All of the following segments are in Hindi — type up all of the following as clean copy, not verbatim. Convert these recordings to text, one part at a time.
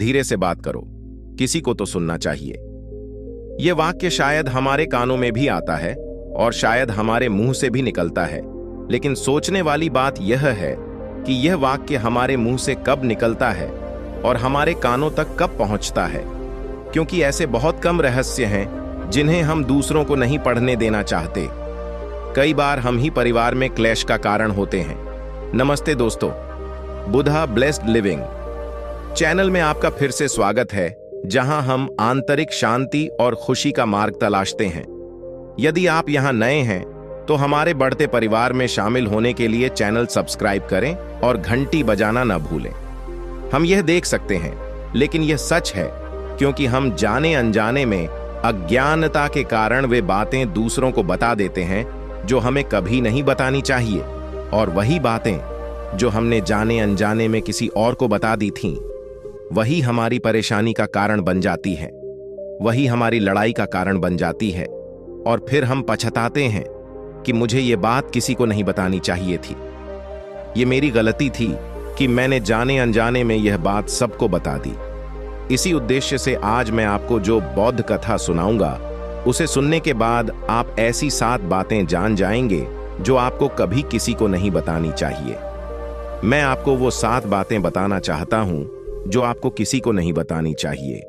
धीरे से बात करो, किसी को तो सुनना चाहिए। ये वाक्य शायद हमारे कानों में भी आता है और शायद हमारे मुंह से भी निकलता है, लेकिन सोचने वाली बात यह है कि यह वाक्य हमारे मुंह से कब निकलता है और हमारे कानों तक कब पहुंचता है, क्योंकि ऐसे बहुत कम रहस्य हैं जिन्हें हम दूसरों को नहीं पढ़ने देना चाहते। कई बार हम ही परिवार में क्लेश का कारण होते हैं। नमस्ते दोस्तों, बुधा ब्लेस्ड लिविंग चैनल में आपका फिर से स्वागत है, जहां हम आंतरिक शांति और खुशी का मार्ग तलाशते हैं। यदि आप यहां नए हैं तो हमारे बढ़ते परिवार में शामिल होने के लिए चैनल सब्सक्राइब करें और घंटी बजाना न भूलें। हम यह देख सकते हैं, लेकिन यह सच है, क्योंकि हम जाने अनजाने में अज्ञानता के कारण वे बातें दूसरों को बता देते हैं जो हमें कभी नहीं बतानी चाहिए, और वही बातें जो हमने जाने अनजाने में किसी और को बता दी थीं, वही हमारी परेशानी का कारण बन जाती है, वही हमारी लड़ाई का कारण बन जाती है, और फिर हम पछताते हैं कि मुझे ये बात किसी को नहीं बतानी चाहिए थी। ये मेरी गलती थी कि मैंने जाने अनजाने में यह बात सबको बता दी। इसी उद्देश्य से आज मैं आपको जो बौद्ध कथा सुनाऊंगा, उसे सुनने के बाद आप ऐसी 7 बातें जान जाएंगे जो आपको कभी किसी को नहीं बतानी चाहिए। मैं आपको वो 7 बातें बताना चाहता हूं जो आपको किसी को नहीं बतानी चाहिए।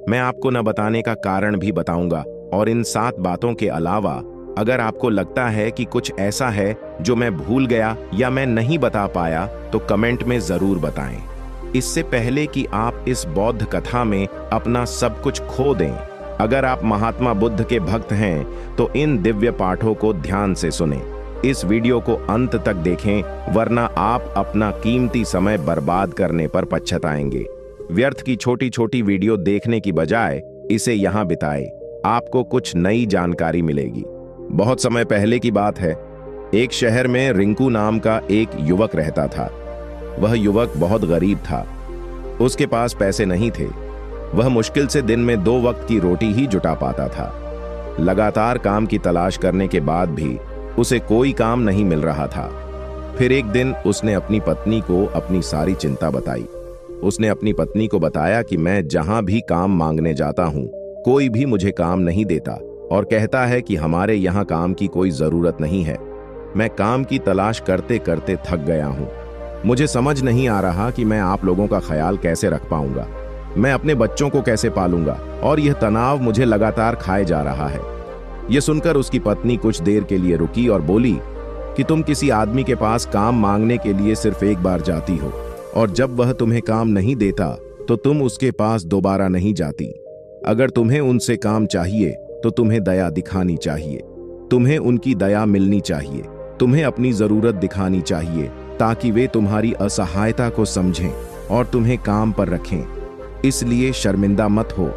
मैं आपको न बताने का कारण भी बताऊंगा, और इन 7 बातों के अलावा अगर आपको लगता है कि कुछ ऐसा है जो मैं भूल गया या मैं नहीं बता पाया, तो कमेंट में जरूर बताएं। इससे पहले कि आप इस बौद्ध कथा में अपना सब कुछ खो दें, अगर आप महात्मा बुद्ध के भक्त हैं तो इन दिव्य पाठों को ध्यान से सुनें। इस वीडियो को अंत तक देखें, वरना आप अपना कीमती समय बर्बाद करने पर पछताएंगे। व्यर्थ की छोटी छोटी वीडियो देखने की बजाय इसे यहां बिताएं, आपको कुछ नई जानकारी मिलेगी। बहुत समय पहले की बात है। एक शहर में रिंकू नाम का एक युवक रहता था। वह युवक बहुत गरीब था। उसके पास पैसे नहीं थे। वह मुश्किल से दिन में 2 वक्त की रोटी ही जुटा पाता था। लगातार काम की तलाश करने के बाद भी उसे कोई काम नहीं मिल रहा था। फिर एक दिन उसने अपनी पत्नी को अपनी सारी चिंता बताई। उसने अपनी पत्नी को बताया कि मैं जहां भी काम मांगने जाता हूं, कोई भी मुझे काम नहीं देता और कहता है कि हमारे यहाँ काम की कोई जरूरत नहीं है। मैं काम की तलाश करते करते थक गया हूँ। मुझे समझ नहीं आ रहा कि मैं आप लोगों का ख्याल कैसे रख पाऊंगा, मैं अपने बच्चों को कैसे पालूंगा, और यह तनाव मुझे लगातार खाए जा रहा है। यह सुनकर उसकी पत्नी कुछ देर के लिए रुकी और बोली कि तुम किसी आदमी के पास काम मांगने के लिए सिर्फ एक बार जाती हो, और जब वह तुम्हें काम नहीं देता तो तुम उसके पास दोबारा नहीं जाती। अगर तुम्हें उनसे काम चाहिए तो तुम्हें दया दिखानी चाहिए, तुम्हें उनकी दया मिलनी चाहिए, तुम्हें अपनी जरूरत दिखानी चाहिए ताकि वे तुम्हारी असहायता को समझें और तुम्हें काम पर रखें। इसलिए शर्मिंदा मत हो,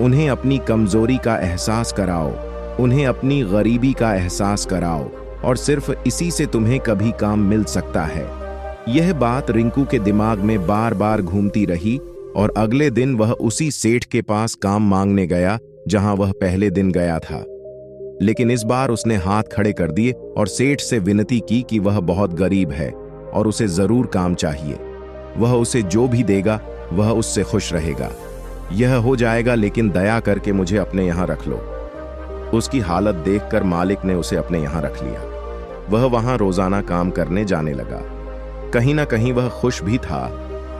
उन्हें अपनी कमजोरी का एहसास कराओ, उन्हें अपनी गरीबी का एहसास कराओ, और सिर्फ इसी से तुम्हें कभी काम मिल सकता है। यह बात रिंकू के दिमाग में बार बार घूमती रही, और अगले दिन वह उसी सेठ के पास काम मांगने गया जहां वह पहले दिन गया था। लेकिन इस बार उसने हाथ खड़े कर दिए और सेठ से विनती की कि वह बहुत गरीब है और उसे जरूर काम चाहिए। वह उसे जो भी देगा वह उससे खुश रहेगा। यह हो जाएगा, लेकिन दया करके मुझे अपने यहां रख लो। उसकी हालत देखकर मालिक ने उसे अपने यहां रख लिया। वह वहां रोजाना काम करने जाने लगा। कहीं ना कहीं वह खुश भी था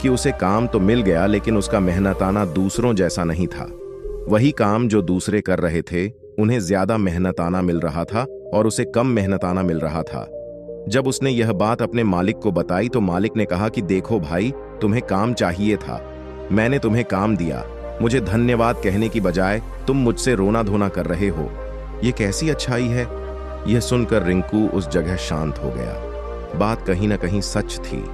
कि उसे काम तो मिल गया, लेकिन उसका मेहनताना दूसरों जैसा नहीं था। वही काम जो दूसरे कर रहे थे, उन्हें ज्यादा मेहनताना मिल रहा था और उसे कम मेहनताना मिल रहा था। जब उसने यह बात अपने मालिक को बताई तो मालिक ने कहा कि देखो भाई, तुम्हें काम चाहिए था, मैंने तुम्हें काम दिया। मुझे धन्यवाद कहने की बजाय तुम मुझसे रोना धोना कर रहे हो। ये कैसी अच्छाई है। यह सुनकर रिंकू उस जगह शांत हो गया। बात कहीं ना कहीं सच थी।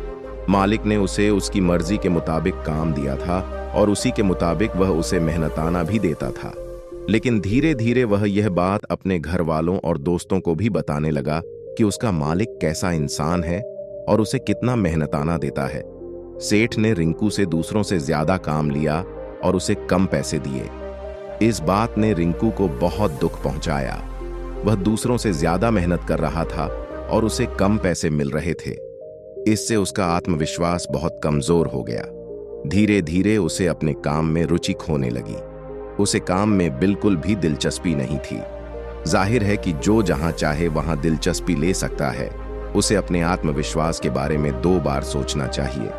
मालिक ने उसे उसकी मर्जी के मुताबिक काम दिया था और उसी के मुताबिक वह उसे मेहनताना भी देता था। लेकिन धीरे धीरे वह यह बात अपने घर वालों और दोस्तों को भी बताने लगा कि उसका मालिक कैसा इंसान है और उसे कितना मेहनताना देता है। सेठ ने रिंकू से दूसरों से ज्यादा काम लिया और उसे कम पैसे दिए। इस बात ने रिंकू को बहुत दुख पहुंचाया। वह दूसरों से ज्यादा मेहनत कर रहा था और उसे कम पैसे मिल रहे थे। इससे उसका आत्मविश्वास बहुत कमजोर हो गया। धीरे धीरे उसे अपने काम में रुचि खोने लगी। उसे काम में बिल्कुल भी दिलचस्पी नहीं थी। जाहिर है कि जो जहां चाहे वहां दिलचस्पी ले सकता है। उसे अपने आत्मविश्वास के बारे में 2 बार सोचना चाहिए।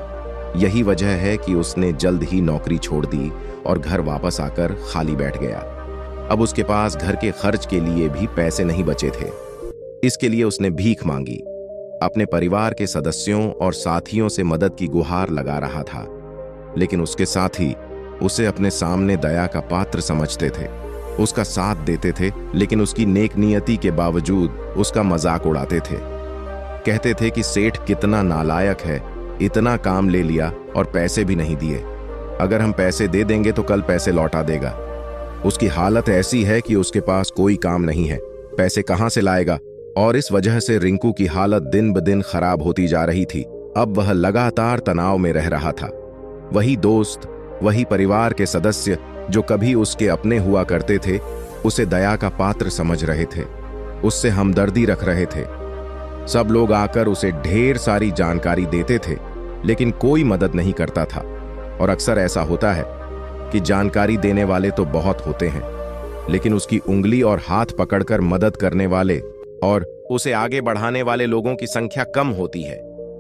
यही वजह है कि उसने जल्द ही नौकरी छोड़ दी और घर वापस आकर खाली बैठ गया। अब उसके पास घर के खर्च के लिए भी पैसे नहीं बचे थे। इसके लिए उसने भीख मांगी। अपने परिवार के सदस्यों और साथियों से मदद की गुहार लगा रहा था, लेकिन उसके साथी उसे अपने सामने दया का पात्र समझते थे, उसका साथ देते थे, लेकिन उसकी नेक नियति के बावजूद उसका मजाक उड़ाते थे। कहते थे कि सेठ कितना नालायक है, इतना काम ले लिया और पैसे भी नहीं दिए। अगर हम पैसे दे देंगे तो कल पैसे लौटा देगा। उसकी हालत ऐसी है कि उसके पास कोई काम नहीं है, पैसे कहां से लाएगा। और इस वजह से रिंकू की हालत दिन ब दिन खराब होती जा रही थी। अब वह लगातार तनाव में रह रहा था। वही दोस्त, वही परिवार के सदस्य जो कभी उसके अपने हुआ करते थे, उसे दया का पात्र समझ रहे थे, उससे हमदर्दी रख रहे थे। सब लोग आकर उसे ढेर सारी जानकारी देते थे, लेकिन कोई मदद नहीं करता था। और अक्सर ऐसा होता है कि जानकारी देने वाले तो बहुत होते हैं, लेकिन उसकी उंगली और हाथ पकड़कर मदद करने वाले और उसे आगे बढ़ाने वाले लोगों की संख्या कम होती है।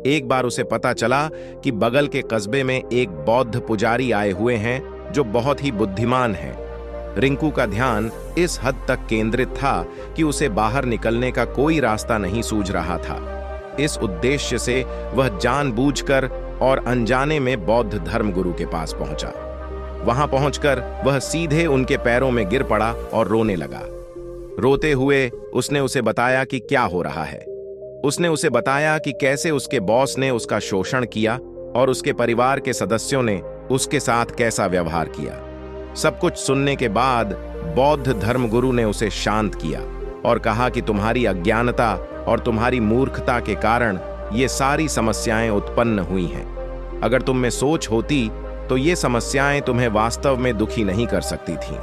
एक बार उसे पता चला कि बगल के कस्बे में एक बौद्ध पुजारी आए हुए हैं जो बहुत ही बुद्धिमान हैं। रिंकू का ध्यान इस हद तक केंद्रित था कि उसे बाहर निकलने का कोई रास्ता नहीं सूझ रहा था। इस उद्देश्य से वह जानबूझकर और अनजाने में बौद्ध धर्मगुरु के पास पहुंचा। वहां पहुंचकर वह सीधे उनके पैरों में गिर पड़ा और रोने लगा। रोते हुए उसने उसे बताया कि क्या हो रहा है। उसने उसे बताया कि कैसे उसके बॉस ने उसका शोषण किया और उसके परिवार के सदस्यों ने उसके साथ कैसा व्यवहार किया। सब कुछ सुनने के बाद बौद्ध धर्मगुरु ने उसे शांत किया और कहा कि तुम्हारी अज्ञानता और तुम्हारी मूर्खता के कारण ये सारी समस्याएं उत्पन्न हुई हैं। अगर तुम में सोच होती तो ये समस्याएं तुम्हें वास्तव में दुखी नहीं कर सकती थीं,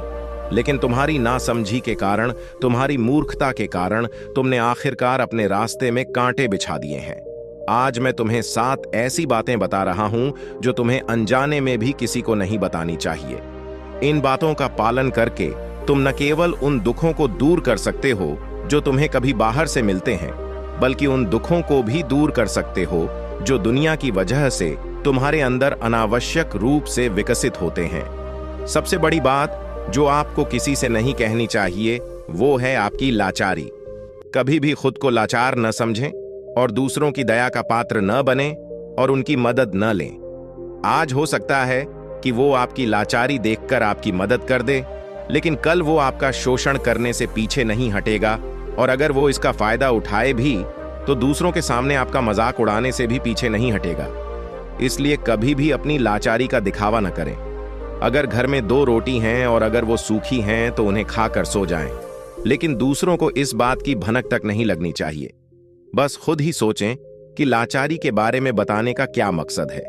लेकिन तुम्हारी नासमझी के कारण, तुम्हारी मूर्खता के कारण तुमने आखिरकार अपने रास्ते में कांटे बिछा दिए हैं। आज मैं तुम्हें 7 ऐसी बातें बता रहा हूं जो तुम्हें अनजाने में भी किसी को नहीं बतानी चाहिए। इन बातों का पालन करके तुम न केवल उन दुखों को दूर कर सकते हो जो तुम्हें कभी बाहर से मिलते हैं, बल्कि उन दुखों को भी दूर कर सकते हो जो दुनिया की वजह से तुम्हारे अंदर अनावश्यक रूप से विकसित होते हैं। सबसे बड़ी बात जो आपको किसी से नहीं कहनी चाहिए वो है आपकी लाचारी। कभी भी खुद को लाचार न समझें और दूसरों की दया का पात्र न बने और उनकी मदद न लें। आज हो सकता है कि वो आपकी लाचारी देखकर आपकी मदद कर दे, लेकिन कल वो आपका शोषण करने से पीछे नहीं हटेगा, और अगर वो इसका फायदा उठाए भी तो दूसरों के सामने आपका मजाक उड़ाने से भी पीछे नहीं हटेगा। इसलिए कभी भी अपनी लाचारी का दिखावा न करें। अगर घर में 2 रोटी हैं और अगर वो सूखी हैं तो उन्हें खाकर सो जाएं, लेकिन दूसरों को इस बात की भनक तक नहीं लगनी चाहिए। बस खुद ही सोचें कि लाचारी के बारे में बताने का क्या मकसद है।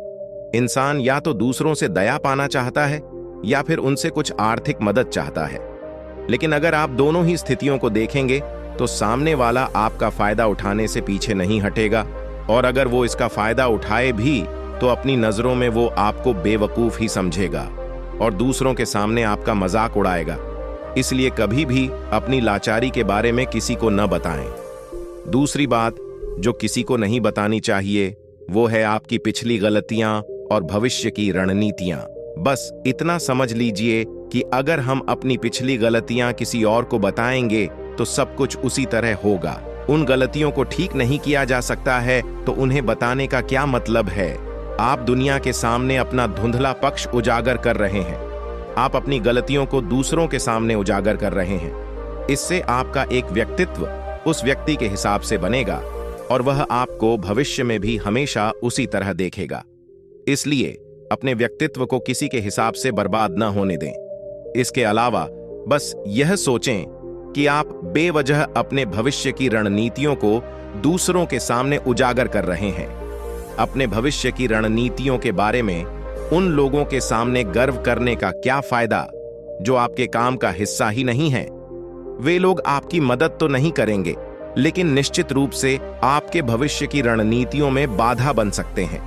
इंसान या तो दूसरों से दया पाना चाहता है या फिर उनसे कुछ आर्थिक मदद चाहता है, लेकिन अगर आप दोनों ही स्थितियों को देखेंगे तो सामने वाला आपका फायदा उठाने से पीछे नहीं हटेगा, और अगर वो इसका फायदा उठाए भी तो अपनी नजरों में वो आपको बेवकूफ ही समझेगा और दूसरों के सामने आपका मजाक उड़ाएगा। इसलिए कभी भी अपनी लाचारी के बारे में किसी को न बताएं। दूसरी बात जो किसी को नहीं बतानी चाहिए वो है आपकी पिछली गलतियां और भविष्य की रणनीतियां। बस इतना समझ लीजिए कि अगर हम अपनी पिछली गलतियां किसी और को बताएंगे तो सब कुछ उसी तरह होगा। उन गलतियों को ठीक नहीं किया जा सकता है तो उन्हें बताने का क्या मतलब है। आप दुनिया के सामने अपना धुंधला पक्ष उजागर कर रहे हैं। आप अपनी गलतियों को दूसरों के सामने उजागर कर रहे हैं। इससे आपका एक व्यक्तित्व उस व्यक्ति के हिसाब से बनेगा और वह आपको भविष्य में भी हमेशा उसी तरह देखेगा। इसलिए अपने व्यक्तित्व को किसी के हिसाब से बर्बाद न होने दें। इसके अलावा बस यह सोचें कि आप बेवजह अपने भविष्य की रणनीतियों को दूसरों के सामने उजागर कर रहे हैं। अपने भविष्य की रणनीतियों के बारे में उन लोगों के सामने गर्व करने का क्या फायदा जो आपके काम का हिस्सा ही नहीं है। वे लोग आपकी मदद तो नहीं करेंगे, लेकिन निश्चित रूप से आपके भविष्य की रणनीतियों में बाधा बन सकते हैं।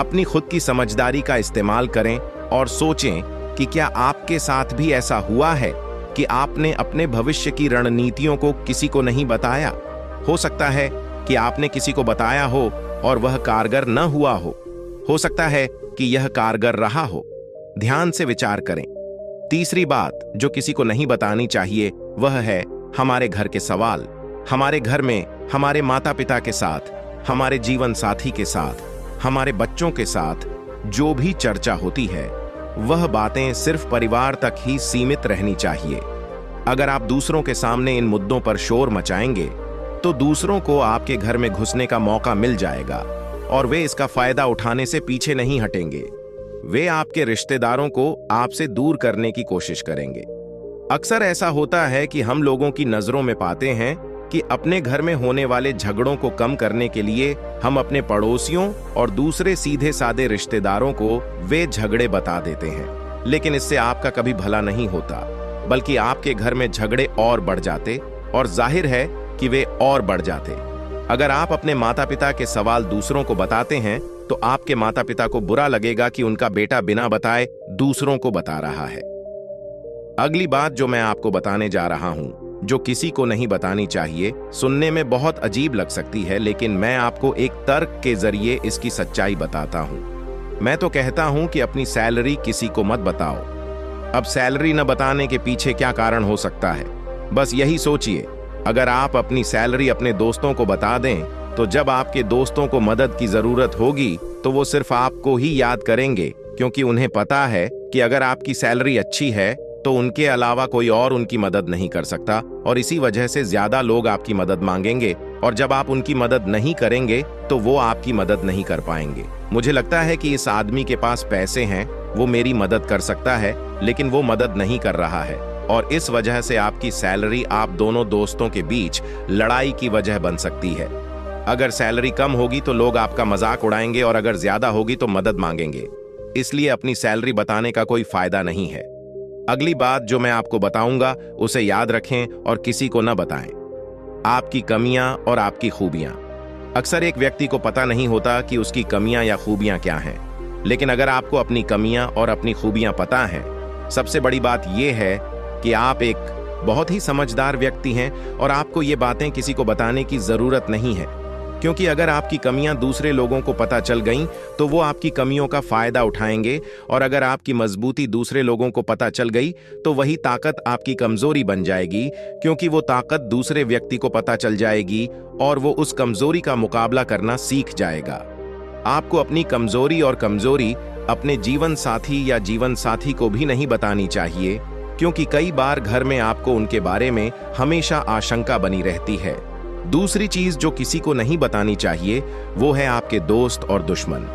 अपनी खुद की समझदारी का इस्तेमाल करें और सोचें कि क्या आपके साथ भी ऐसा हुआ है कि आपने अपने भविष्य की रणनीतियों को किसी को नहीं बताया। हो सकता है कि आपने किसी को बताया हो और वह कारगर न हुआ हो सकता है कि यह कारगर रहा हो। ध्यान से विचार करें। तीसरी बात जो किसी को नहीं बतानी चाहिए वह है हमारे घर के सवाल। हमारे घर में हमारे माता पिता के साथ, हमारे जीवन साथी के साथ, हमारे बच्चों के साथ जो भी चर्चा होती है वह बातें सिर्फ परिवार तक ही सीमित रहनी चाहिए। अगर आप दूसरों के सामने इन मुद्दों पर शोर मचाएंगे तो दूसरों को आपके घर में घुसने का मौका मिल जाएगा और वे इसका फायदा उठाने से पीछे नहीं हटेंगे। वे आपके रिश्तेदारों को आपसे दूर करने की कोशिश करेंगे। अक्सर ऐसा होता है कि हम लोगों की नजरों में पाते हैं कि अपने घर में होने वाले झगड़ों को कम करने के लिए हम अपने पड़ोसियों और दूसरे सीधे साधे रिश्तेदारों को वे झगड़े बता देते हैं, लेकिन इससे आपका कभी भला नहीं होता, बल्कि आपके घर में झगड़े और बढ़ जाते और जाहिर है कि वे और बढ़ जाते। अगर आप अपने माता पिता के सवाल दूसरों को बताते हैं तो आपके माता पिता को बुरा लगेगा कि उनका बेटा बिना बताए दूसरों को बता रहा है। अगली बात जो मैं आपको बताने जा रहा हूं, जो किसी को नहीं बतानी चाहिए, सुनने में बहुत अजीब लग सकती है, लेकिन मैं आपको एक तर्क के जरिए इसकी सच्चाई बताता हूं। मैं तो कहता हूं कि अपनी सैलरी किसी को मत बताओ। अब सैलरी न बताने के पीछे क्या कारण हो सकता है, बस यही सोचिए। अगर आप अपनी सैलरी अपने दोस्तों को बता दें तो जब आपके दोस्तों को मदद की जरूरत होगी तो वो सिर्फ आपको ही याद करेंगे, क्योंकि उन्हें पता है कि अगर आपकी सैलरी अच्छी है तो उनके अलावा कोई और उनकी मदद नहीं कर सकता, और इसी वजह से ज्यादा लोग आपकी मदद मांगेंगे, और जब आप उनकी मदद नहीं करेंगे तो वो आपकी मदद नहीं कर पाएंगे। मुझे लगता है कि इस आदमी के पास पैसे हैं, वो मेरी मदद कर सकता है, लेकिन वो मदद नहीं कर रहा है, और इस वजह से आपकी सैलरी आप दोनों दोस्तों के बीच लड़ाई की वजह बन सकती है। अगर सैलरी कम होगी तो लोग आपका मजाक उड़ाएंगे, और अगर ज्यादा होगी तो मदद मांगेंगे। इसलिए अपनी सैलरी बताने का कोई फायदा नहीं है। अगली बात जो मैं आपको बताऊंगा उसे याद रखें और किसी को न बताएं। आपकी कमियां और आपकी खूबियां। अक्सर एक व्यक्ति को पता नहीं होता कि उसकी कमियां या खूबियां क्या हैं, लेकिन अगर आपको अपनी कमियां और अपनी खूबियां पता हैं, सबसे बड़ी बात यह है कि आप एक बहुत ही समझदार व्यक्ति हैं और आपको ये बातें किसी को बताने की जरूरत नहीं है, क्योंकि अगर आपकी कमियां दूसरे लोगों को पता चल गईं तो वो आपकी कमियों का फायदा उठाएंगे, और अगर आपकी मजबूती दूसरे लोगों को पता चल गई तो वही ताकत आपकी कमजोरी बन जाएगी, क्योंकि वो ताकत दूसरे व्यक्ति को पता चल जाएगी और वो उस कमजोरी का मुकाबला करना सीख जाएगा। आपको अपनी कमजोरी और कमजोरी अपने जीवन साथी या जीवन साथी को भी नहीं बतानी चाहिए, क्योंकि कई बार घर में आपको उनके बारे में हमेशा आशंका बनी रहती है। दूसरी चीज जो किसी को नहीं बतानी चाहिए वो है आपके दोस्त और दुश्मन।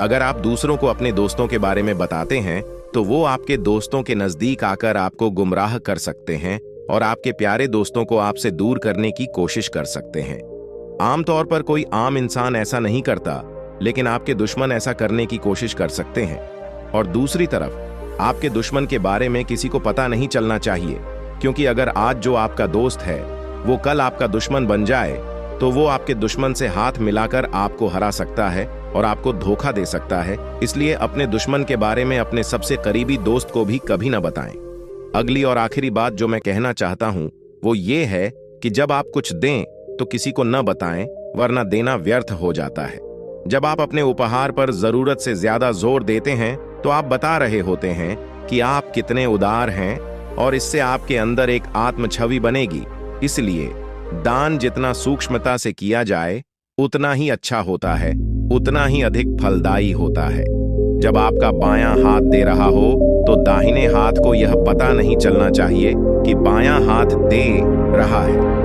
अगर आप दूसरों को अपने दोस्तों के बारे में बताते हैं तो वो आपके दोस्तों के नजदीक आकर आपको गुमराह कर सकते हैं और आपके प्यारे दोस्तों को आपसे दूर करने की कोशिश कर सकते हैं। आमतौर पर कोई आम इंसान ऐसा नहीं करता, लेकिन आपके दुश्मन ऐसा करने की कोशिश कर सकते हैं। और दूसरी तरफ आपके दुश्मन के बारे में किसी को पता नहीं चलना चाहिए, क्योंकि अगर आज जो आपका दोस्त है वो कल आपका दुश्मन बन जाए तो वो आपके दुश्मन से हाथ मिलाकर आपको हरा सकता है और आपको धोखा दे सकता है। इसलिए अपने दुश्मन के बारे में अपने सबसे करीबी दोस्त को भी कभी न बताएं। अगली और आखिरी बात जो मैं कहना चाहता हूं वो ये है कि जब आप कुछ दें तो किसी को न बताएं, वरना देना व्यर्थ हो जाता है। जब आप अपने उपहार पर जरूरत से ज्यादा जोर देते हैं तो आप बता रहे होते हैं कि आप कितने उदार हैं, और इससे आपके अंदर एक आत्म छवि बनेगी। इसलिए दान जितना सूक्ष्मता से किया जाए उतना ही अच्छा होता है, उतना ही अधिक फलदायी होता है। जब आपका बायां हाथ दे रहा हो तो दाहिने हाथ को यह पता नहीं चलना चाहिए कि बायां हाथ दे रहा है।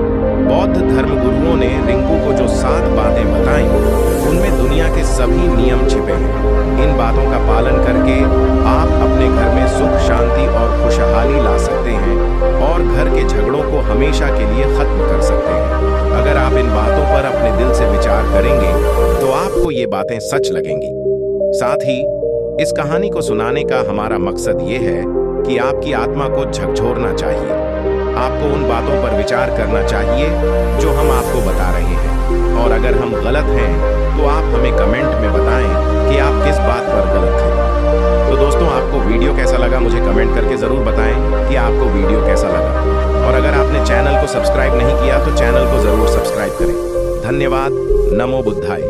बौद्ध धर्मगुरुओं ने रिंकू को जो 7 बातें बताई उनमें दुनिया के सभी नियम छिपे हैं। इन बातों का पालन करके आप अपने घर में सुख, शांति और खुशहाली ला सकते हैं और घर के झगड़ों को हमेशा के लिए खत्म कर सकते हैं। अगर आप इन बातों पर अपने दिल से विचार करेंगे तो आपको ये बातें सच लगेंगी। साथ ही इस कहानी को सुनाने का हमारा मकसद ये है कि आपकी आत्मा को झकझोरना चाहिए। आपको उन बातों पर विचार करना चाहिए जो हम आपको बता रहे हैं, और अगर हम गलत हैं तो आप हमें कमेंट में बताएं कि आप किस बात पर गलत थे। तो दोस्तों, आपको वीडियो कैसा लगा मुझे कमेंट करके ज़रूर बताएं कि आपको वीडियो कैसा लगा। और अगर आपने चैनल को सब्सक्राइब नहीं किया तो चैनल को ज़रूर सब्सक्राइब करें। धन्यवाद। नमो बुद्धाय।